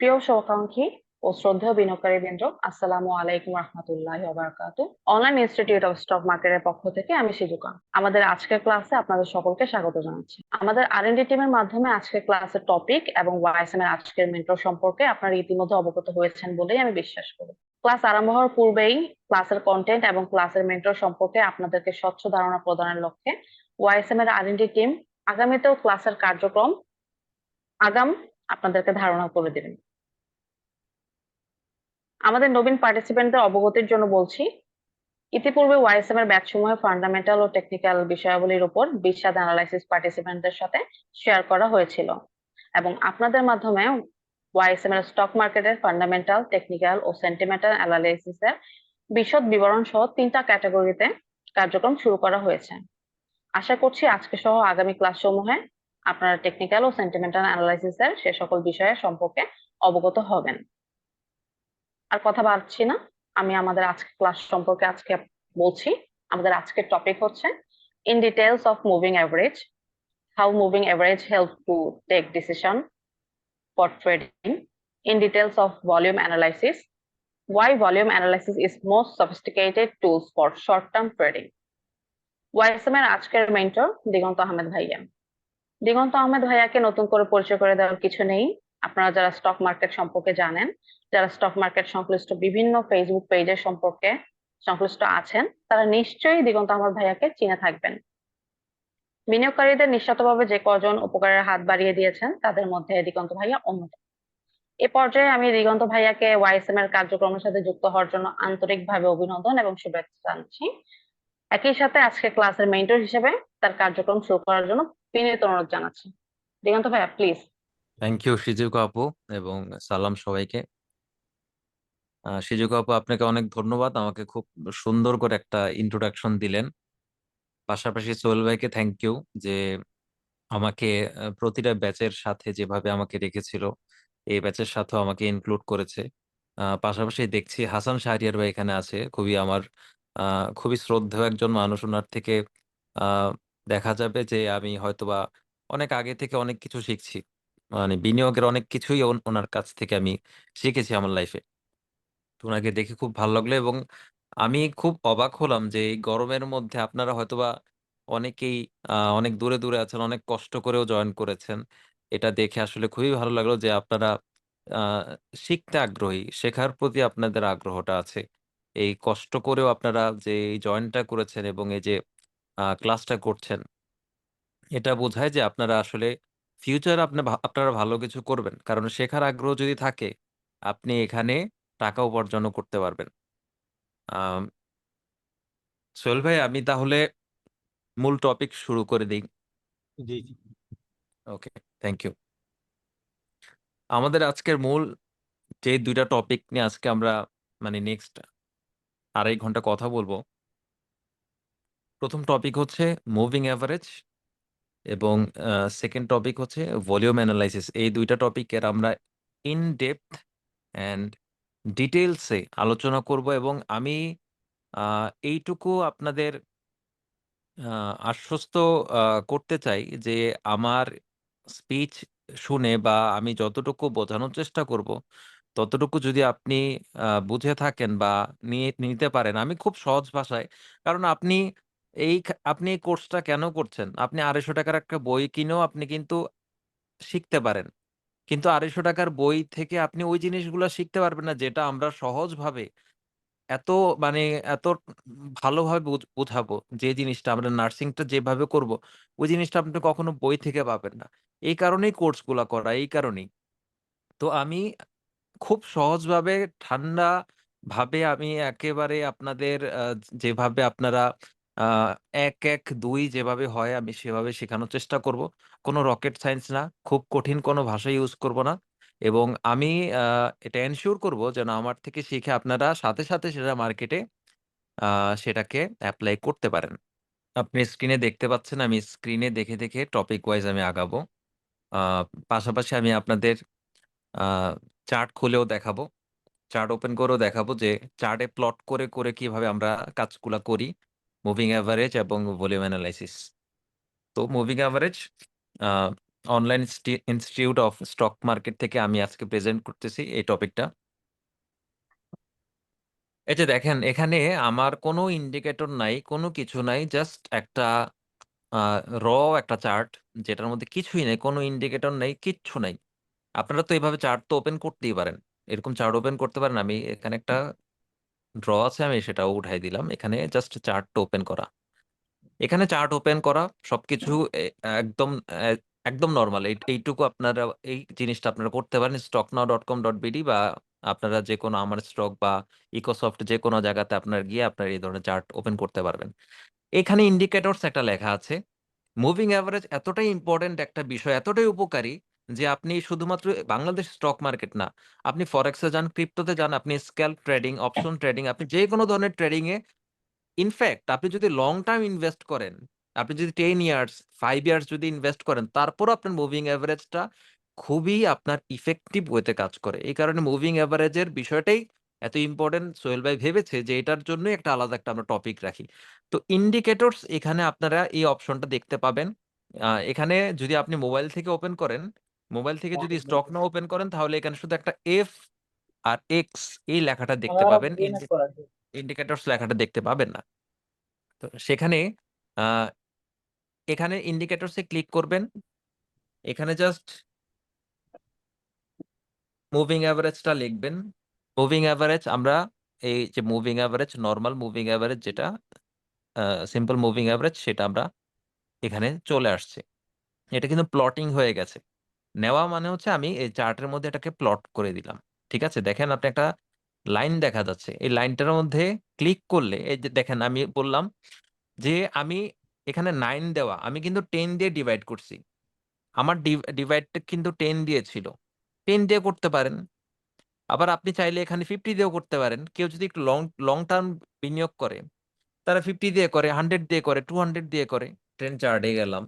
প্রিয় শুভাকাঙ্ক্ষী ও শ্রদ্ধেয় বিনিয়োগকারী বৃন্দ, আসসালামু আলাইকুম রহমতুল্লাহি ওয়া বারাকাতুহু। অনলাইন ইনস্টিটিউট অফ স্টক মার্কেটের পক্ষ থেকে আমি সিজুকা। আমাদের আজকের ক্লাসে আপনাদের সকলকে স্বাগত জানাচ্ছি। আমাদের আর&ডি টিমের মাধ্যমে আজকের ক্লাসের টপিক এবং ওয়াইএসএম এর আজকের মেন্টর সম্পর্কে আপনারা ইতিমধ্যে অবগত হয়েছেন বলেই আমি বিশ্বাস করি। ক্লাস আরম্ভ হওয়ার পূর্বেই ক্লাসের কন্টেন্ট এবং ক্লাসের মেন্টর সম্পর্কে আপনাদেরকে স্বচ্ছ ধারণা প্রদানের লক্ষ্যে ওয়াইএসএম এর আর&ডি টিম আগামীতেও ক্লাসের কার্যক্রম আগাম আপনাদেরকে ধারণা করে দেবেন। আমাদের নবীন পার্টিসিপেন্টদের অবগতির জন্য বলছি, ইতিপূর্বে ওয়াইএসএম এর ব্যাচসমূহে ফান্ডামেন্টাল ও টেকনিক্যাল বিষয়াবলীর উপর বিশদ অ্যানালাইসিস পার্টিসিপেন্টদের সাথে শেয়ার করা হয়েছিল এবং আপনাদের মাধ্যমে ওয়াইএসএম এর স্টক মার্কেটের ফান্ডামেন্টাল, টেকনিক্যাল ও সেন্টিমেন্টাল অ্যানালাইসিসের বিশদ বিবরণ সহ 3টা ক্যাটাগরিতে কার্যক্রম শুরু করা হয়েছে। আশা করছি আজকে সহ আগামী ক্লাসসমূহে আপনারা টেকনিক্যাল ও সেন্টিমেন্টাল অ্যানালাইসিসের সে সকল বিষয়ে সম্পর্কে অবগত হবেন। আর কথা বাড়ছি না, আমি আমাদের আজকে ক্লাস সম্পর্কে আজকে বলছি। আমাদের আজকের টপিক হচ্ছে in details of moving average, how moving average help to take decision for trading, in details of volume analysis, why volume analysis is most sophisticated tools for short term trading। ওয়াইএসএম এর আজকের mentor দিগন্ত আহমেদ ভাইয়া। দিগন্ত আহমেদ ভাইয়াকে নতুন করে পরিচয় করে দেওয়ার কিছু নেই। আপনারা যারা স্টক মার্কেট সম্পর্কে জানেন, যারা স্টক মার্কেট সংশ্লিষ্ট বিভিন্ন ফেসবুক পেজের সম্পর্কে সংশ্লিষ্ট আছেন, তারা নিশ্চয়ই দিগন্ত আহমেদ ভাইয়াকে চিনে থাকবেন। বিনিয়োগকারীদের নিঃস্বার্থভাবে যে কজন উপকারের হাত বাড়িয়ে দিয়েছেন তাদের মধ্যে দিগন্ত ভাইয়া অন্যতম। এ পর্যায়ে আমি দিগন্ত ভাইয়াকে ওয়াইএসএম এর কার্যক্রমের সাথে যুক্ত হওয়ার জন্য আন্তরিকভাবে অভিনন্দন এবং শুভেচ্ছা জানাচ্ছি। একই সাথে আজকে ক্লাসের মেন্টর হিসেবে তার কার্যক্রম শুরু করার জন্য বিনীত অনুরোধ জানাচ্ছি। দিগন্ত ভাইয়া প্লিজ। থ্যাংক ইউ সিজুকা আপু এবং সালাম সবাইকে। সিজুকা আপু, আপনাকে অনেক ধন্যবাদ, আমাকে খুব সুন্দর করে একটা ইন্ট্রোডাকশন দিলেন। পাশাপাশি সোহেল ভাইকে থ্যাংক ইউ যে আমাকে প্রতিটা ব্যাচের সাথে যেভাবে আমাকে রেখেছিল, এই ব্যাচের সাথেও আমাকে ইনক্লুড করেছে। পাশাপাশি দেখছি হাসান শাহরিয়ার ভাই এখানে আছে, খুবই শ্রদ্ধেয় একজন মানুষ। ওনার থেকে আহ, দেখা যাবে যে আমি হয়তোবা অনেক আগে থেকে অনেক কিছু শিখছি, মানে বিনিয়োগের অনেক কিছুই ওনার কাছ থেকে আমি শিখেছি আমার লাইফে। তো ওনাকে দেখে খুব ভালো লাগলো এবং আমি খুব অবাক হলাম যে এই গরমের মধ্যে আপনারা হয়তোবা অনেকেই অনেক দূরে দূরে আছেন, অনেক কষ্ট করেও জয়েন করেছেন। এটা দেখে আসলে খুবই ভালো লাগলো যে আপনারা আহ, শিখতে আগ্রহী, শেখার প্রতি আপনাদের আগ্রহটা আছে। এই কষ্ট করেও আপনারা যে এই জয়েনটা করেছেন এবং এই যে ক্লাসটা করছেন, এটা বোঝায় যে আপনারা আসলে ফিউচার আপনারা ভালো কিছু করবেন, কারণ শেখার আগ্রহ যদি থাকে আপনি এখানে টাকা উপার্জনও করতে পারবেন। আম, সোহেল ভাই, আমি তাহলে মূল টপিক শুরু করে দিই। জি জি। ওকে, থ্যাংক ইউ। আমাদের আজকের মূল যে দুইটা টপিক নিয়ে আজকে আমরা মানে নেক্সট 2.5 ঘন্টা কথা বলবো, প্রথম টপিক হচ্ছে মুভিং অ্যাভারেজ এবং সেকেন্ড টপিক হচ্ছে ভলিউম অ্যানালাইসিস। এই দুইটা টপিকের আমরা ইন ডেপথ অ্যান্ড ডিটেলসে আলোচনা করব এবং আমি এইটুকু আপনাদের আশ্বস্ত করতে চাই যে আমার স্পিচ শুনে বা আমি যতটুকু বোঝানোর চেষ্টা করব, ততটুকু যদি আপনি বুঝে থাকেন বা নিতে পারেন, আমি খুব সহজ ভাষায়, কারণ আপনি এই কোর্সটা কেন করছেন? আপনি 250 টাকার একটা বই কিনেও আপনি কিন্তু শিখতে পারেন, কিন্তু 250 টাকার বই থেকে আপনি ওই জিনিসগুলো শিখতে পারবেন না যেটা আমরা সহজভাবে এত মানে এত ভালোভাবে বুঝাবো। যে জিনিসটা আমরা নার্সিংটা যেভাবে করব, ওই জিনিসটা আপনি কখনো বই থেকে পাবেন না। এই কারণেই কোর্সগুলা করা, এই কারণেই। তো আমি খুব সহজভাবে ঠান্ডা ভাবে আমি একেবারে আপনাদের যেভাবে আপনারা আ ১, ১, ২ যেভাবে হয় আমি সেভাবে শেখানোর চেষ্টা করব। কোনো রকেট সায়েন্স না, খুব কঠিন কোনো ভাষা ইউজ করব না এবং আমি আ এটা এনশিওর করব যেন আমার থেকে শিখে আপনারা সাথে, সাথে সেটা মার্কেটে আ সেটাকে এপ্লাই করতে পারেন। আপনি স্ক্রিনে দেখতে পাচ্ছেন, আমি স্ক্রিনে দেখে, দেখে টপিক ওয়াইজ আমি আগাবো। আ পাশাপাশি আমি আপনাদের আ চার্ট খুলেও দেখাবো। চার্ট ওপেন করেও দেখাবো যে চার্টে প্লট করে, করে কিভাবে আমরা কাজগুলা করি। মুভিং এভারেজ এবং ভলিউম এনালাইসিস। তো moving average a online institute of stock market থেকে আমি আজকে প্রেজেন্ট করতেছি এই টপিকটা। এই যে দেখেন, এখানে আমার কোনো ইন্ডিকেটর নাই, কোনো কিছু নাই, জাস্ট একটা র একটা চার্ট, যেটার মধ্যে কিছুই নেই, কোনো ইন্ডিকেটর নেই, কিচ্ছু নাই। আপনারা তো এইভাবে চার্ট তো ওপেন করতেই পারেন, এরকম চার্ট ওপেন করতে পারেন। আমি এখানে একটা ড্র আছে, আমি সেটাও উঠাই দিলাম। এখানে জাস্ট চার্টটা ওপেন করা, এখানে চার্ট ওপেন করা, সবকিছু একদম একদম নর্মাল। এইটুকু আপনারা, এই জিনিসটা আপনারা করতে পারেন stocknow.com.bd, বা আপনারা যে কোনো আমার স্টক বা ইকোসফট যে কোনো জায়গাতে আপনার গিয়ে আপনার এই ধরনের চার্ট ওপেন করতে পারবেন। এখানে ইন্ডিকেটরস একটা লেখা আছে। মুভিং অ্যাভারেজ এতটাই ইম্পর্টেন্ট একটা বিষয়, এতটাই উপকারী, যে আপনি শুধুমাত্র বাংলাদেশ স্টক মার্কেট না, আপনি ফরেক্সে যান, ক্রিপ্টোতে যান, আপনি স্ক্যাল্প ট্রেডিং, অপশন ট্রেডিং, আপনি যে কোনো ধরনের ট্রেডিং এ, ইনফ্যাক্ট আপনি যদি লং টার্ম ইনভেস্ট করেন, আপনি যদি 10 ইয়ার্স 5 ইয়ার্স যদি ইনভেস্ট করেন, তারপর আপনার মুভিং অ্যাভারেজটা খুবই আপনার ইফেক্টিভ ওয়েতে কাজ করে। এই কারণে মুভিং অ্যাভারেজের বিষয়টাই এত ইম্পর্টেন্ট, সোহেল ভাই ভেবেছে যে এটার জন্যই একটা আলাদা একটা আমরা টপিক রাখি। তো ইন্ডিকেটরস, এখানে আপনারা এই অপশনটা দেখতে পাবেন। এখানে যদি আপনি মোবাইল থেকে ওপেন করেন, মোবাইল থেকে যদি স্টক না ওপেন করেন, তাহলে এখানে শুধু একটা এফ আর এক্স এই লেখাটা দেখতে পাবেন, ইন্ডিকেটরস লেখাটা দেখতে পাবেন না। তো সেখানে আহ, এখানে ইন্ডিকেটরসে ক্লিক করবেন। এখানে জাস্ট মুভিং অ্যাভারেজটা লিখবেন। মুভিং অ্যাভারেজ, আমরা এই যে moving average, normal moving average, যেটা সিম্পল মুভিং অ্যাভারেজ, সেটা আমরা এখানে চলে আসছে। এটা কিন্তু প্লটিং হয়ে গেছে। নেওয়া মানে হচ্ছে আমি এই চার্টের মধ্যে এটাকে প্লট করে দিলাম। ঠিক আছে, দেখেন আপনি একটা লাইন দেখা যাচ্ছে, এই লাইনটার মধ্যে ক্লিক করলে এই যে দেখেন, আমি বললাম যে আমি এখানে 9 দেওয়া, আমি কিন্তু 10 দিয়ে ডিভাইড করছি। আমার ডিভাইডটা কিন্তু 10 দিয়ে ছিল, 10 দিয়ে করতে পারেন। আবার আপনি চাইলে এখানে 50 দিয়েও করতে পারেন। কেউ যদি একটু লং লং টার্ম বিনিয়োগ করে, তারা 50 দিয়ে করে, 100 দিয়ে করে, 200 দিয়ে করে। ট্রেন্ড চার্টে গেলাম,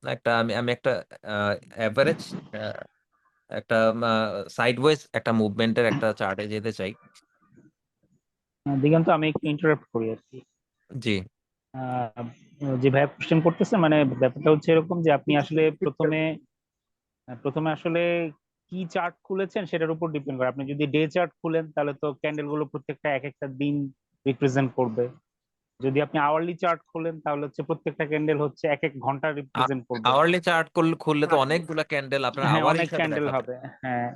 একটা আমি আমি একটা অ্যাভারেজ, একটা সাইডওয়েজ একটা মুভমেন্টের একটা চার্টে যেতে চাই। দিগন্ত, আমি একটু ইন্টারাপ্ট করি আর কি। জি, আহ, যে ভাইয়া কোশ্চেন করতেছে, মানে ব্যাপারটা হচ্ছে এরকম যে আপনি আসলে প্রথমে প্রথমে আসলে কি চার্ট খুলেছেন সেটার উপর ডিপেন্ড করে। আপনি যদি ডে চার্ট খুলেন তাহলে তো ক্যান্ডেল গুলো প্রত্যেকটা এক একটা দিন রিপ্রেজেন্ট করবে। যদি আপনি আওয়ারলি চার্ট খোলেন তাহলে হচ্ছে প্রত্যেকটা ক্যান্ডেল হচ্ছে এক এক ঘন্টা রিপ্রেজেন্ট করবে। আওয়ারলি চার্ট খুললে তো অনেকগুলা ক্যান্ডেল আপনার হ্যাঁ, আওয়ার অনেক হিসাবে ক্যান্ডেল দেখাবে। হবে। হ্যাঁ,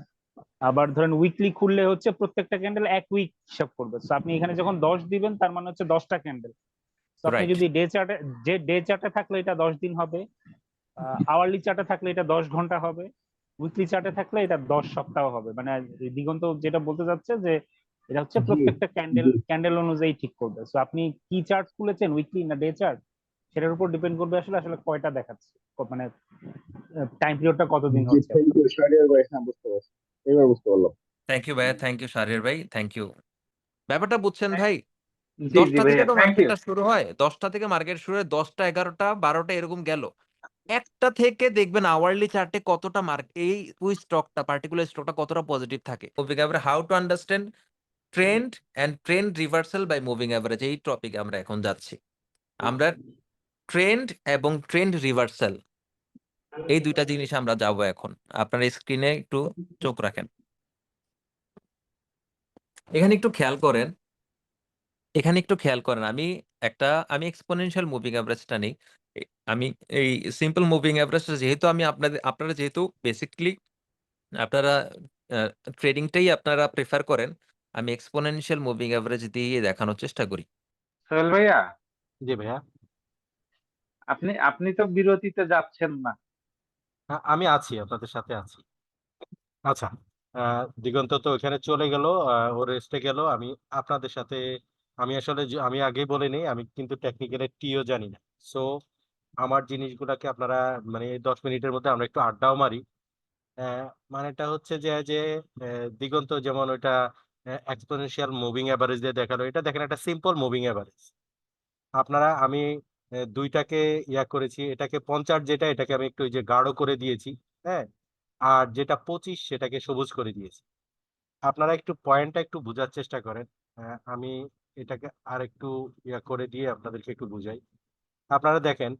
আবার ধরেন উইকলি খুললে হচ্ছে প্রত্যেকটা ক্যান্ডেল এক উইক হিসাব করবে। তো আপনি এখানে যখন 10 দিবেন তার মানে হচ্ছে 10টা ক্যান্ডেল। তো আপনি রাইট। যদি ডে চার্টে থাকলে এটা 10 দিন হবে, আওয়ারলি চার্টে থাকলে এটা 10 ঘন্টা হবে, উইকলি চার্টে থাকলে এটা 10 সপ্তাহ হবে। মানে দিগন্ত যেটা বলতে যাচ্ছে যে এটা হচ্ছে প্রত্যেকটা ক্যান্ডেল ক্যান্ডেল অনুযায়ী ঠিক করবে। তো আপনি কি চার্ট খুলেছেন, উইকলি না ডে চার্ট, সেটার উপর ডিপেন্ড করবে আসলে আসলে কয়টা দেখাচ্ছে, মানে টাইম পিরিয়ডটা কতদিন জি, হচ্ছে থ্যাংক আপনার। ইউ শাহরিয়ার ভাই। হ্যাঁ, বুঝতে পারছি, এবার বুঝতে পারলাম। থ্যাংক ইউ ভাইয়া, থ্যাংক ইউ শাহরিয়ার ভাই, থ্যাংক ইউ। ব্যাপারটা বুঝছেন ভাই? জি জি 10টা থেকে ভাইয়া, তো থ্যাংক ইউ। মার্কেটটা শুরু হয়, 10টা থেকে মার্কেট শুরু হয়, 10টা 11টা 12টা এরকম গেল। একটা থেকে দেখবেন আওয়ারলি চার্টে কতটা এই ওই স্টকটা, পার্টিকুলার স্টকটা কতটা পজিটিভ থাকে। Moving average, how to understand trend and trend reversal by moving average, এই টপিকে আমরা এখন যাচ্ছি। আমরা ট্রেন্ড এবং ট্রেন্ড রিভার্সাল, এই দুইটা জিনিস আমরা যাব এখন। আপনার স্ক্রিনে একটু চোখ রাখেন, এখানে একটু খেয়াল করেন, এখানে একটু খেয়াল করেন। আমি এক্সপোনেনশিয়াল মুভিং অ্যাভারেজটা নেই। আমি এই সিম্পল মুভিং অ্যাভারেজটা, যেহেতু আমি আপনারা যেহেতু বেসিকলি আপনারা ট্রেডিংটাই আপনারা প্রেফার করেন, আমি এক্সপোনেনশিয়াল মুভিং অ্যাভারেজ দিয়ে দেখানোর চেষ্টা করি। সোহেল ভাইয়া, জি ভাইয়া। আপনি আপনি তো বিরতিতে যাচ্ছেন না? আমি আছি, আপনাদের সাথে আছি। আচ্ছা, দিগন্ত তো ওখানে চলে গেল, ও রেস্টে গেল। আমি আপনাদের সাথে, আমি আসলে আমি আগেই বলে নিই, আমি কিন্তু টেকনিক্যালের টিও জানি না। সো আমার জিনিসগুলোকে আপনারা, মানে এই 10 মিনিটের মধ্যে আমরা একটু আড্ডাও মারি। মানেটা হচ্ছে যে যে দিগন্ত যেমন ওইটা এক্সপোনেনশিয়াল মুভিং অ্যাভারেজ দিয়ে দেখালো, এটা দেখেন একটা সিম্পল মুভিং অ্যাভারেজ। আপনারা, আমি দুইটাকে ইয়া করেছি, এটাকে 50 যেটা, এটাকে আমি একটু ওই যে গাঢ় করে দিয়েছি। হ্যাঁ, আর যেটা 25 সেটাকে সবুজ করে দিয়েছি। আপনারা একটু পয়েন্টটা একটু বোঝার চেষ্টা করেন। আমি এটাকে আর একটু ইয়া করে দিয়ে আপনাদেরকে একটু বুঝাই। আপনারা দেখেন,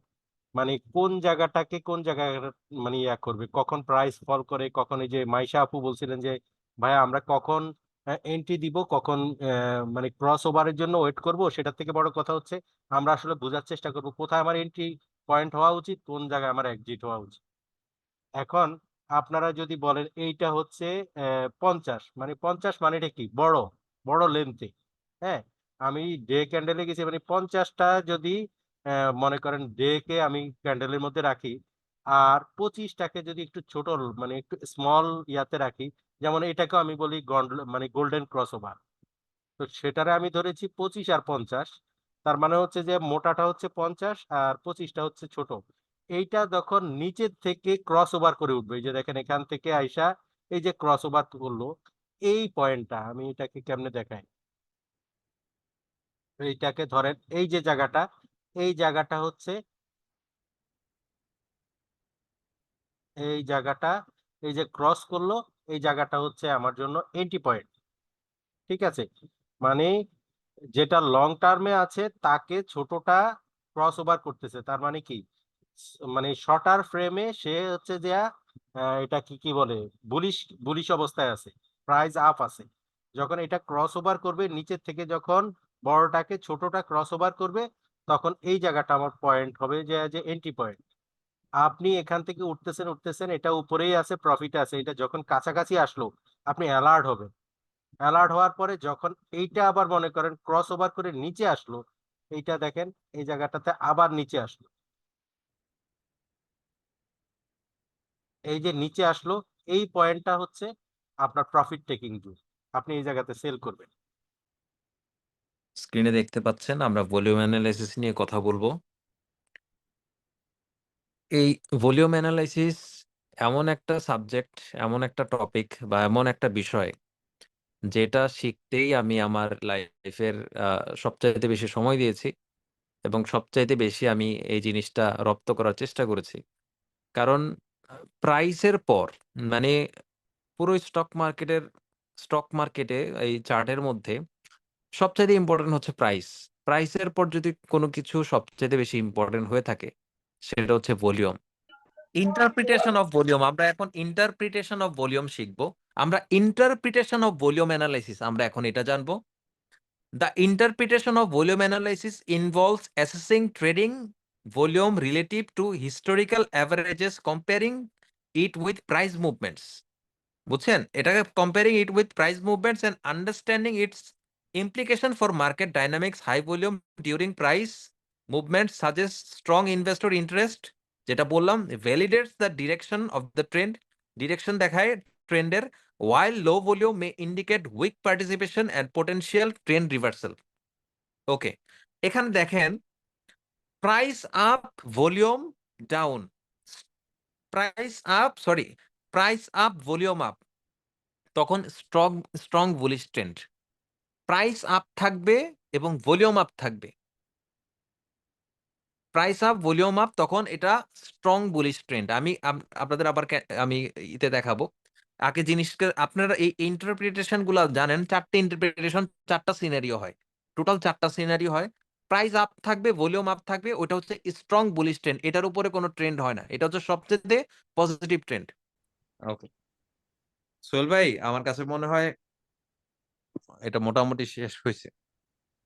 মানে কোন জায়গাটাকে কোন জায়গায় মানে ইয়া করবে, কখন প্রাইস ফল করে, কখন এই যে মাইশা আপু বলছিলেন যে ভাইয়া আমরা কখন এন্ট্রি দিব, কখন মানে ক্রস ওভারের জন্য ওয়েট করব, সেটার থেকে বড় কথা হচ্ছে আমরা আসলে বোঝার চেষ্টা করব কোথায় আমার এন্ট্রি পয়েন্ট হওয়া উচিত, কোন জায়গায় আমার এক্সিট হওয়া উচিত। এখন আপনারা যদি বলেন এইটা হচ্ছে 50, মানে 50 মানেটা কি, বড় বড় লেন্থে। হ্যাঁ, আমি ডে ক্যান্ডেলে গেছি, মানে 50টা যদি মনে করেন ডে কে আমি ক্যান্ডেলের মধ্যে রাখি, আর 25টাকে যদি একটু ছোট মানে একটু স্মল ইয়াতে রাখি, যেমন এটাকে আমি বলি মানে গোল্ডেন ক্রস ওভার, তো সেটারে আমি ধরেছি 25 আর 50। তার মানে হচ্ছে যে মোটাটা হচ্ছে 50 আর 25টা হচ্ছে ছোট। এইটা যখন নিচের থেকে ক্রস ওভার করে উঠবে, এই যে দেখেন এখান থেকে আইসা এই যে ক্রস ওভার করলো, এই পয়েন্টটা আমি এটাকে কেমনে দেখাই, এইটাকে ধরেন এই যে জায়গাটা, এই জায়গাটা হচ্ছে এই জায়গাটা, এই যে ক্রস করলো, এই জায়গাটা হচ্ছে আমার জন্য এন্ট্রি পয়েন্ট। ঠিক আছে, মানে যেটা লং টার্মে আছে তাকে ছোটটা ক্রস ওভার করতেছে, তার মানে কি, মানে শর্টার ফ্রেমে সে হচ্ছে যে এটা কি কি বলে, বুলিশ বুলিশ অবস্থায় আছে, প্রাইস আপ আছে। যখন এটা ক্রস ওভার করবে নিচের থেকে, যখন বড়টাকে ছোটটা ক্রস ওভার করবে, তখন এই জায়গাটা আমার পয়েন্ট হবে, যে যে এন্ট্রি পয়েন্ট। আপনি এখান থেকে উঠতেছেন উঠতেছেন, এটা উপরেই আছে, প্রফিট আছে, এটা যখন কাছাকাছি আসলো আপনি অ্যালার্ট হবেন। অ্যালার্ট হওয়ার পরে যখন এইটা আবার মনে করেন ক্রস ওভার করে নিচে আসলো, এইটা দেখেন এই জায়গাটাতে আবার নিচে আসলো, এই যে নিচে আসলো, এই পয়েন্টটা হচ্ছে আপনার প্রফিট টেকিং জোন, আপনি এই জায়গাতে সেল করবেন। স্ক্রিনে দেখতে পাচ্ছেন আমরা ভলিউম অ্যানালাইসিস নিয়ে কথা বলবো। এই ভলিউম অ্যানালাইসিস এমন একটা সাবজেক্ট, এমন একটা টপিক বা এমন একটা বিষয় যেটা শিখতেই আমি আমার লাইফের সবচাইতে বেশি সময় দিয়েছি এবং সবচাইতে বেশি আমি এই জিনিসটা রপ্ত করার চেষ্টা করেছি। কারণ প্রাইসের পর, মানে পুরো স্টক মার্কেটে এই চার্টের মধ্যে সবচাইতে ইম্পর্টেন্ট হচ্ছে প্রাইস। প্রাইসের পর যদি কোনো কিছু সবচাইতে বেশি ইম্পর্টেন্ট হয়ে থাকে, সেটা হচ্ছে ভলিউম। ইন্টারপ্রিটেশন অফ ভলিউম, আমরা এখন ইন্টারপ্রিটেশন অফ ভলিউম শিখবো। আমরা ইন্টারপ্রিটেশন অফ ভলিউম অ্যানালাইসিস আমরা এখন এটা জানবো। The interpretation of volume analysis involves assessing trading volume relative to historical averages, comparing it with price movements. বুঝছেন? এটাকে comparing it with price movements and understanding its implication for market dynamics. High volume during price movements suggests strong investor interest, যেটা বললাম, validates the direction of the trend, direction দেখায় ট্রেন্ডের, while low volume may indicate weak participation and potential trend reversal. Okay, এখানে দেখেন price up volume down, price up volume up, তখন strong bullish trend. Price up থাকবে এবং volume up থাকবে, price up volume up, তখন এটা strong bullish trend. আমি আপনাদের আবার আমি ইতে দেখাবো। আগে জিনিসকে আপনারা এই ইন্টারপ্রিটেশন গুলা জানেন, 4টে ইন্টারপ্রিটেশন, 4টা সিনারিও হয়, টোটাল 4টা সিনারিও হয়। প্রাইস আপ থাকবে, ভলিউম আপ থাকবে, ওটা হচ্ছে স্ট্রং বুলিশ ট্রেন্ড, এটার উপরে কোনো ট্রেন্ড হয় না, এটা হচ্ছে সবচেয়ে পজিটিভ ট্রেন্ড। ওকে সোহেল ভাই, আমার কাছে মনে হয় এটা মোটামুটি শেষ হয়েছে।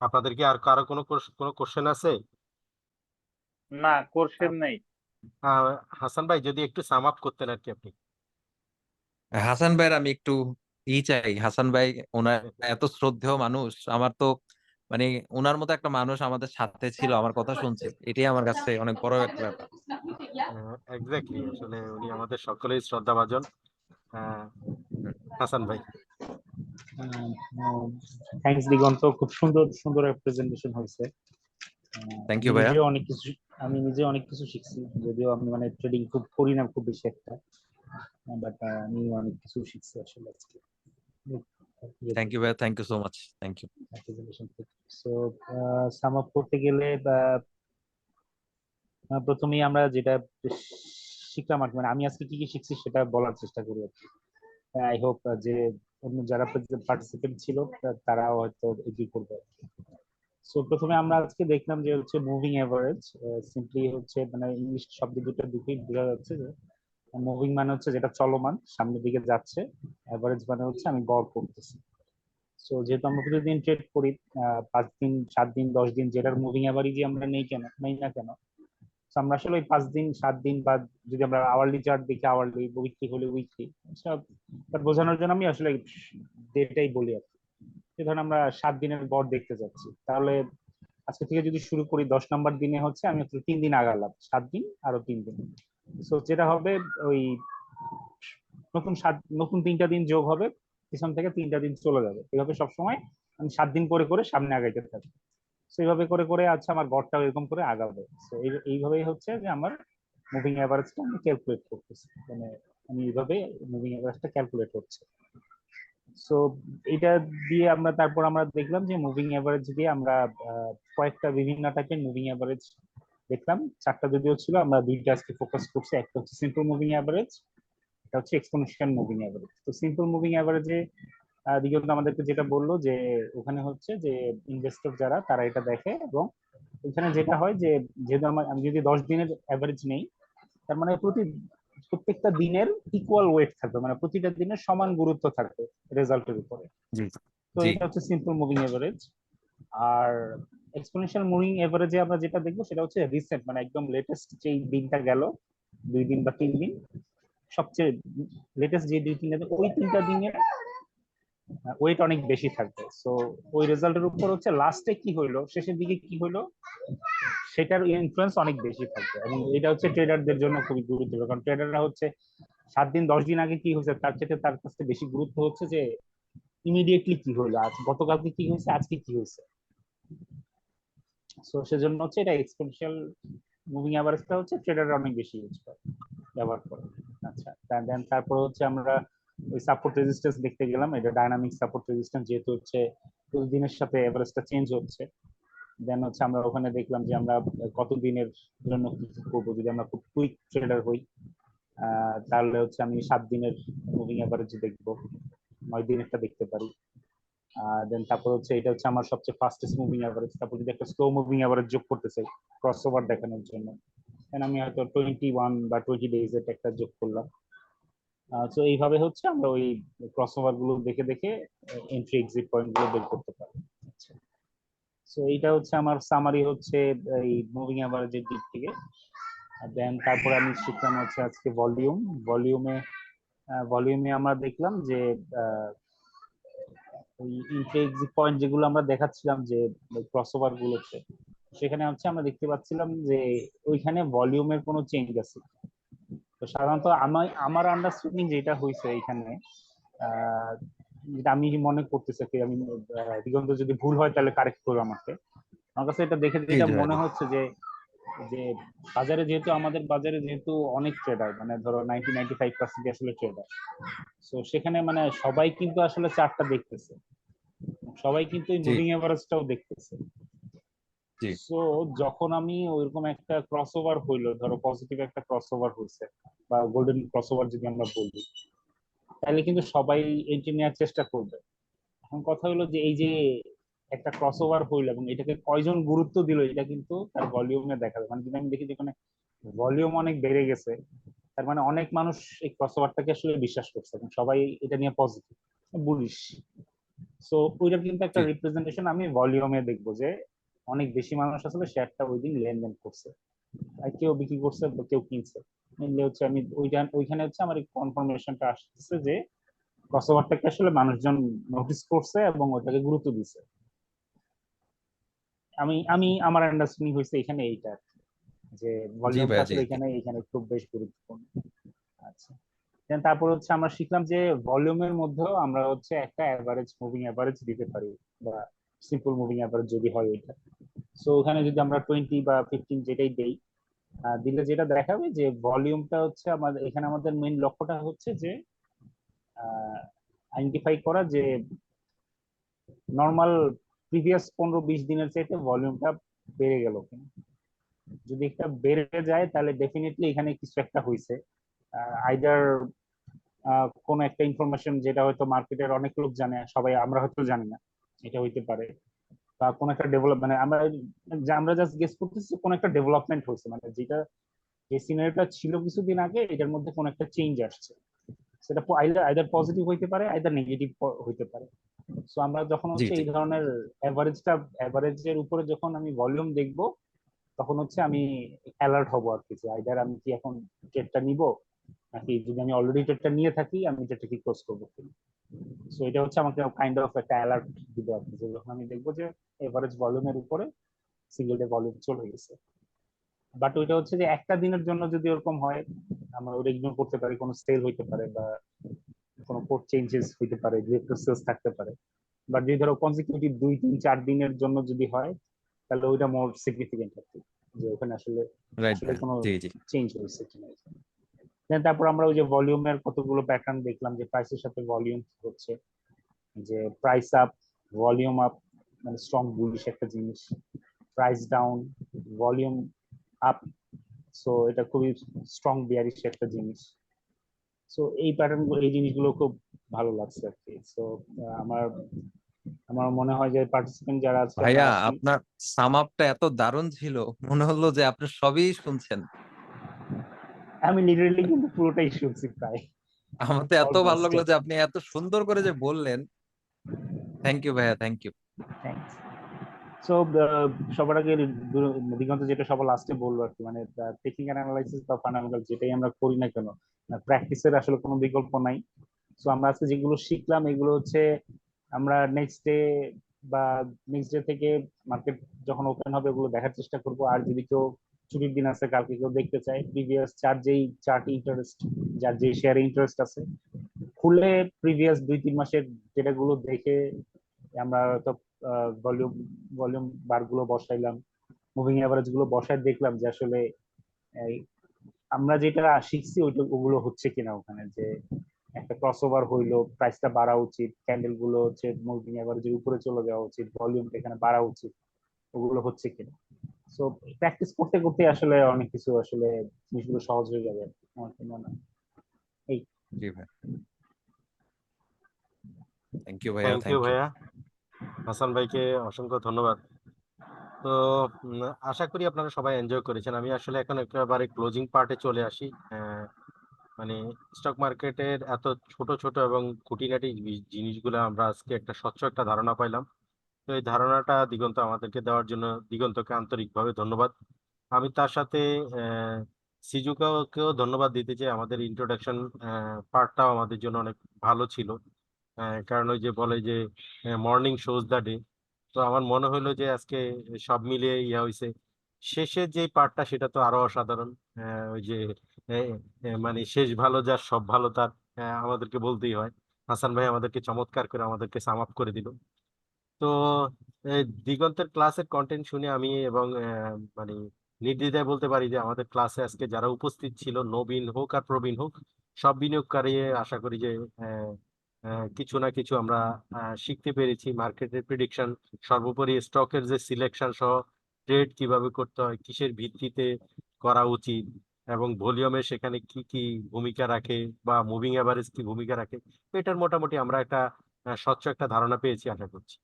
আপনাদের কি আর কারো কোনো কোনো কোশ্চেন আছে? না, কোর্সের নেই। হাসান ভাই যদি একটু সাম আপ করতেন আর কি আপনি। হাসান ভাইয়ের আমি একটু চাই, হাসান ভাই ওনার এত শ্রদ্ধেয় মানুষ, আমার তো মানে ওনার মতো একটা মানুষ আমাদের সাথে ছিল, আমার কথা শুনছে, এটাই আমার কাছে অনেক বড় একটা ব্যাপার। এক্স্যাক্টলি, আসলে উনি আমাদের সকলেই শ্রদ্ধাভাজন। হাসান ভাই। থ্যাঙ্কস দিগন্ত, খুব সুন্দর সুন্দর প্রেজেন্টেশন হয়েছে। থ্যাংক আমি ইউ ভাইয়া। নিজেও অনেক কিছু আমি নিজে অনেক কিছু শিখছি, যদিও আমি মানে ট্রেডিং খুব করি না খুব বেশি একটা, বাট আমি অনেক কিছু শিখছি আসলে আজকে থ্যাংক ইউ ভাইয়া, thank you so much, thank you. Presentation থেকে। সো সাম আপ করতে গেলে প্রথমেই আমরা যেটা শিখলাম আর কি, মানে আমি আজকে কি কি শিখছি সেটা বলার চেষ্টা করি আর কি। আই হোপ যে অন্য যারা পার্টিসিপেন্ট ছিল তারাও হয়তো এগ্রি করবে। সো প্রথমে আমরা আজকে দেখলাম যে হচ্ছে মুভিং এভারেজ। সিম্পলি হচ্ছে মানে ইংলিশ শব্দ দুটো দিকেই বোঝা যাচ্ছে যে মুভিং মানে হচ্ছে যেটা চলমান সামনের দিকে যাচ্ছে, এভারেজ মানে হচ্ছে আমি গড় করতেছি। সো যেহেতু আমরা প্রতিদিন ট্রেড করি 5 দিন 7 দিন 10 দিন, যেটার মুভিং এভারেজই আমরা নেই না কেন, তো আমরা আসলে ওই 5 দিন 7 দিন বা যদি আমরা আওয়ারলি চার্ট দেখি আওয়ারলি, উইকলি হলে উইকলি, সব তার বোঝানোর জন্য আমি আসলে ডেটাই বলি আর কি। যে ধরুন আমরা 7 দিনের গড় দেখতে যাচ্ছি, তাহলে আজকে থেকে যদি শুরু করি 10 নম্বর দিনে হচ্ছে আমি হচ্ছে 3 দিন আগালাম, 7 দিন আরো 3 দিন। সো যেটা হবে ওই নতুন 3টা দিন যোগ হবে, পিছন থেকে 3টা দিন চলে যাবে, এভাবে সবসময় আমি 7 দিন করে করে সামনে আগাইতে থাকি। তো এইভাবে করে করে আচ্ছা আমার গড়টা এরকম করে আগাবে। তো এইভাবেই হচ্ছে যে আমার মুভিং এভারেজটা আমি ক্যালকুলেট করতেছি, মানে আমি এইভাবে মুভিং এভারেজটা ক্যালকুলেট হচ্ছে। সো এটা দিয়ে আমরা তারপর আমরা দেখলাম যে মুভিং এভারেজ দিয়ে আমরা কয়েকটা বিভিন্ন টাইপের মুভিং এভারেজ দেখলাম। 4টা যদিও ছিল, আমরা 2টা আজকে ফোকাস করছি। একটা হচ্ছে সিম্পল মুভিং এভারেজ, এটা হচ্ছে এক্সপোনেনশিয়াল মুভিং এভারেজ। তো সিম্পল মুভিং এভারেজে দিগন্ত আমাদেরকে যেটা বললো যে ওখানে হচ্ছে যে ইনভেস্টর যারা তারা এটা দেখে, এবং এখানে যেটা হয় যে যেহেতু আমি যদি 10 দিনের অ্যাভারেজ নেই, তার মানে প্রত্যেকটা দিনের ইকুয়াল ওয়েট থাকবে, মানে প্রতিটা দিনের সমান গুরুত্ব থাকবে রেজাল্টের উপরে। জি তো জি এটা হচ্ছে সিম্পল মুভিং এভারেজ। আর এক্সপোনেনশিয়াল মুভিং এভারেজে আমরা যেটা দেখবো সেটা হচ্ছে রিসেন্ট, মানে একদম লেটেস্ট যেই দিনটা গেল, 2 দিন বা 3 দিন, সবচেয়ে লেটেস্ট যে 2-3 দিন, ওই 3টা দিনের ওয়েট অনেক বেশি থাকবে। সো ওই রেজাল্টের উপর হচ্ছে লাস্টে কি হইলো, শেষের দিকে কি হইলো, সেটার ইনফ্লুয়েন্স অনেক বেশি থাকবে। এবং এটা হচ্ছে ট্রেডারদের জন্য খুবই গুরুত্বপূর্ণ, কারণ ট্রেডাররা হচ্ছে 7 দিন 10 দিন আগে কি হয়েছে তার চেয়ে তার কাছে বেশি গুরুত্ব হচ্ছে যে ইমিডিয়েটলি কি হলো, আজ গতকালকে কি হয়েছে, আজকে কি হয়েছে। সো সেজন্য হচ্ছে এটা এক্সপোনেনশিয়াল মুভিং এভারেজটা হচ্ছে ট্রেডাররা অনেক বেশি ইউজ করে, ব্যবহার করে। আচ্ছা, দেন তারপর হচ্ছে আমরা ওই সাপোর্ট রেজিস্ট্যান্স দেখতে গেলাম। এটা ডাইনামিক সাপোর্ট রেজিস্ট্যান্স, যেহেতু হচ্ছে দিনের সাথে এভারেজটা চেঞ্জ হচ্ছে। দেন হচ্ছে আমরা ওখানে দেখলাম যে আমরা কত দিনের জন্য কি কি করবো। যদি আমরা খুব কুইক ট্রেডার হই তাহলে হচ্ছে আমি 7 দিনের মুভিং এভারেজ দেখবো, 9 দিনেরটা দেখতে পারি। দেন তারপর হচ্ছে এটা হচ্ছে আমার সবচেয়ে ফাস্টেস্ট মুভিং এভারেজ। তারপর যদি একটা স্লো মুভিং এভারেজ যোগ করতে চাই ক্রস ওভার দেখানোর জন্য, দেন আমি হয়তো 21 বা 20 ডেজ এর একটা যোগ করলাম। তো এইভাবে হচ্ছে আমরা ওই ক্রস ওভার গুলো দেখে দেখে এন্ট্রি এক্সিট পয়েন্ট গুলো বের করতে পারি। সো এইটা হচ্ছে আমার সামারি হচ্ছে এই মুভিং এভারেজের দিক থেকে। দেন তারপরে আমি শিখলাম হচ্ছে আজকে ভলিউমে আমরা দেখলাম যে ওই এন্ট্রি এক্সিট পয়েন্ট যেগুলো আমরা দেখাচ্ছিলাম যে ক্রসওভার গুলোতে, সেখানে হচ্ছে আমরা দেখতে পাচ্ছিলাম যে ওইখানে ভলিউমের কোনো চেঞ্জ আছে। তো সাধারণত আমার আন্ডারস্ট্যান্ডিং যেটা হয়েছে এখানে, যেটা আমি মনে করতেছি কি, আমি দিগন্ত যদি ভুল হয় তাহলে কারেক্ট করো আমাকে। আমার কাছে এটা দেখে জি যেটা জয় মনে হচ্ছে যে যে বাজারে যেহেতু আমাদের বাজারে যেহেতু অনেক ট্রেডার, মানে ধরো 90-95% আসলে ট্রেডার। তো সেখানে মানে সবাই কিন্তু আসলে চার্টটা দেখতেছে, সবাই কিন্তু এই জি মুভিং এভারেজটাও দেখতেছে। জি সো যখন আমি ওইরকম একটা ক্রসওভার হইলো, ধরো পজিটিভ একটা ক্রসওভার হয়েছে বা গোল্ডেন ক্রসওভার যদি আমরা বলি, তাহলে কিন্তু সবাই এন্ট্রি নেওয়ার চেষ্টা করবে। এখন কথা হলো যে এই যে একটা ক্রসওভার হইলো এবং এটাকে কয়জন গুরুত্ব দিল, এটা কিন্তু তার ভলিউমে দেখা যায়। মানে যদি আমি দেখি যেখানে ভলিউম অনেক বেড়ে গেছে, তার মানে অনেক মানুষ এই ক্রসওভারটাকে আসলে বিশ্বাস করছে এবং সবাই এটা নিয়ে পজিটিভ বুলিশ। সো ওইটার কিন্তু একটা জি রিপ্রেজেন্টেশন আমি ভলিউমে দেখবো যে অনেক বেশি মানুষ আসলে শেয়ারটা ওই দিন লেনদেন করছে, আর কেউ বিক্রি করছে বা কেউ কিনছে। মেনলি হচ্ছে আমি ওইখানে হচ্ছে আমার এই কনফার্মেশনটা আসছে যে ক্রসওভারটাকে আসলে মানুষজন নোটিস করছে এবং ওটাকে গুরুত্ব দিছে। আমি আমার আন্ডারস্ট্যান্ডিং হয়েছে এখানে এইটা, যে জি ভলিউমটা ভাইয়া জি আসলে জি এখানে খুব বেশ গুরুত্বপূর্ণ। আচ্ছা, দেন তারপর হচ্ছে আমরা শিখলাম যে ভলিউমের মধ্যেও আমরা হচ্ছে একটা অ্যাভারেজ মুভিং অ্যাভারেজ দিতে পারি, বা সিম্পল মুভিং অ্যাভারেজ যদি হয় ওইটা। সো ওখানে যদি আমরা 20 বা 15 যেটাই দেই, দিলে যেটা দেখাবে যে ভলিউমটা হচ্ছে আমাদের এখানে আমাদের মেইন লক্ষ্যটা হচ্ছে যে আইডেন্টিফাই করা যে নর্মাল প্রিভিয়াস 15-20 দিনের চাইতে ভলিউমটা বেড়ে গেল কিনা। যদি একটা বেড়ে যায় তাহলে ডেফিনেটলি এখানে কিছু একটা হয়েছে, আইদার কোন একটা ইনফরমেশন যেটা হয়তো মার্কেটের অনেক লোক জানে, সবাই আমরা হয়তো জানি না, এটা হইতে পারে। বা কোন একটা ডেভেলপ মানে আমরা জাস্ট গেস করতেছি কোন একটা ডেভেলপমেন্ট হয়েছে, মানে যেটা যে সিনারিওটা ছিল কিছুদিন আগে এটার মধ্যে কোন একটা চেঞ্জ আসছে, সেটা আইদার পজিটিভ হইতে পারে আইদার নেগেটিভ হইতে পারে। সো আমরা যখন জি হচ্ছে জি এই ধরনের অ্যাভারেজের উপরে যখন আমি ভলিউম দেখব, তখন হচ্ছে আমি অ্যালার্ট হব আর কি, যে আইদার আমি কি এখন ট্রেডটা নিব, নাকি যদি আমি অলরেডি ট্রেডটা নিয়ে থাকি আমি যেটা কি ক্লোজ করবো। সো এটা হচ্ছে আমাকে কাইন্ড অফ একটা অ্যালার্ট দিবে আর কি, যে যখন আমি দেখবো যে এভারেজ ভলিউমের উপরে সিঙ্গেল ডে ভলিউম চলে গেছে। বাট ওইটা হচ্ছে যে একটা দিনের জন্য যদি এরকম হয়, আমরা ওটা ইগনোর করতে পারি, কোনো সেল হইতে পারে বা কোনো কোড চেঞ্জেস হইতে পারে, ডিরেক্টর সেলস থাকতে পারে। বাট যদি ধরো কনজিকিউটিভ 2 3 4 দিনের জন্য যদি হয়, তাহলে ওইটা মোর সিগনিফিকেন্ট আর কি, যে ওখানে আসলে রাইট আসলে ভাইয়া, কোনো জি জি চেঞ্জ হয়েছে কিনা। Then তারপর আমরা ওই যে ভলিউমের কতগুলো প্যাটার্ন দেখলাম, যে প্রাইসের সাথে ভলিউম হচ্ছে, যে প্রাইস আপ, ভলিউম আপ, মানে স্ট্রং বুলিশ একটা জিনিস, price down, volume up, so এটা খুবই স্ট্রং বিয়ারিশ একটা জিনিস। সো এই প্যাটার্ন এই জিনিসগুলো খুব ভালো লাগছে আর কি। সো আমার আমার মনে হয় যে পার্টিসিপেন্ট যারা আজকে আমরা ভাইয়া, আছি, আপনার সাম আপটা এত দারুণ ছিল, মনে হলো যে আপনি সবই শুনছেন। আমি লিটারেলি কিন্তু পুরোটাই শুনছি প্রায়, আমার তো এত ভালো অলমোস্ট। লাগলো যে আপনি এত সুন্দর করে যে বললেন। থ্যাংক ইউ ভাইয়া, থ্যাংক ইউ। থ্যাংকস। সো সবার আগে দিগন্ত যেটা সবার লাস্টে বললো আর কি, মানে টেকনিক্যাল অ্যানালাইসিস বা ফান্ডামেন্টাল যেটাই আমরা করি না কেন, প্র্যাকটিসের আসলে কোনো বিকল্প নাই। সো আমরা আজকে যেগুলো শিখলাম এগুলো হচ্ছে আমরা নেক্সট ডে বা নেক্সট ডে থেকে মার্কেট যখন ওপেন হবে ওগুলো দেখার চেষ্টা করব। আর যদি কেউ ছুটির দিন আছে কালকে কেউ দেখতে চায় প্রিভিয়াস চার্ট ইন্টারেস্ট, যার যে শেয়ারে ইন্টারেস্ট আছে, খুলে প্রিভিয়াস 2 3 মাসের ডেটাগুলো দেখে আমরা তো ভলিউম ভলিউম বার গুলো বসাইলাম, মুভিং এভারেজ গুলো বসায় দেখলাম যে আসলে এই আমরা যেটা শিখছি ওগুলো হচ্ছে কিনা ওখানে, যে একটা ক্রস ওভার হইলো, প্রাইসটা বাড়া উচিত, ক্যান্ডেল গুলো হচ্ছে মুভিং এভারেজের উপরে চলে যাওয়া উচিত, ভলিউমটা এখানে বাড়া উচিত, ওগুলো হচ্ছে কিনা। সো প্র্যাকটিস করতে করতে আসলে অনেক কিছু আসলে জিনিসগুলো সহজ হয়ে যাবে আমার তো মনে হয়। এই জি ভাই, থ্যাংক ইউ ভাইয়া, থ্যাংক ইউ থ্যাংক ইউ। ভাইয়া, হাসান ভাইকে অসংখ্য ধন্যবাদ। তো আশা করি আপনারা সবাই এনজয় করেছেন। আমি আসলে এখন একেবারে ক্লোজিং পার্টে চলে আসি। মানে স্টক মার্কেটের এত ছোট ছোট এবং খুঁটিনাটি জিনিসগুলো আমরা আজকে একটা স্বচ্ছ একটা ধারণা পাইলাম। তো এই ধারণাটা দিগন্ত আমাদেরকে দেওয়ার জন্য দিগন্তকে আন্তরিকভাবে ধন্যবাদ। আমি তার সাথে সিজুকাকেও ধন্যবাদ দিতে চাই। আমাদের ইন্ট্রোডাকশন পার্টটাও আমাদের জন্য অনেক ভালো ছিল। কারণ ওই যে বলে যে মর্নিং শোজ দ্য ডে। তো আমার মনে হলো যে আজকে সব মিলিয়ে ইয়া হয়েছে। শেষের যে পার্টটা সেটা তো আরো অসাধারণ। ওই যে আহ, মানে শেষ ভালো যার সব ভালো তার, আমাদেরকে বলতেই হয়। হাসান ভাই আমাদেরকে চমৎকার করে আমাদেরকে সাম আপ করে দিল। তো দিগন্তের ক্লাসের কন্টেন্ট শুনে আমি এবং মানে নির্দ্বিধায় বলতে পারি যে আমাদের ক্লাসে আজকে যারা উপস্থিত ছিল, নবীন হোক আর প্রবীণ হোক, সব বিনিয়োগকারী আশা করি যে আহ, কিছু না কিছু আমরা শিখতে পেরেছি। মার্কেটের প্রিডিকশন, সর্বোপরি স্টকের যে সিলেকশন সহ ট্রেড কিভাবে করতে হয়, কিসের ভিত্তিতে করা উচিত, এবং ভলিউমে সেখানে কি কি ভূমিকা রাখে বা মুভিং এভারেজ কি ভূমিকা রাখে, এটার মোটামুটি আমরা একটা স্বচ্ছ একটা ধারণা পেয়েছি আশা করছি।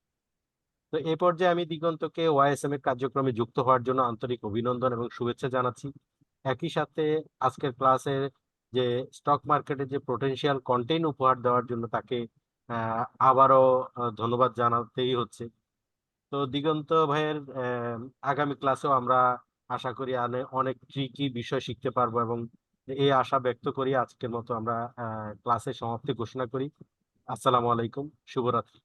তো এই পর্যায়ে আমি দিগন্তকে ওয়াইএসএম এর কার্যক্রমে যুক্ত হওয়ার জন্য আন্তরিক অভিনন্দন এবং শুভেচ্ছা জানাচ্ছি। একই সাথে আজকের ক্লাসে যে স্টক মার্কেটে যে পোটেনশিয়াল কন্টেন্ট উপহার দেওয়ার জন্য তাকে আবারও ধন্যবাদ জানাতেই হচ্ছে। তো দিগন্ত ভাইয়ের আগামী ক্লাসেও আমরা আশা করি অনেক ট্রিকি বিষয় শিখতে পারবো, এবং এই আশা ব্যক্ত করি আজকের মতো আমরা ক্লাসের সমাপ্তি ঘোষণা করি। আসসালামু আলাইকুম, শুভরাত্রি।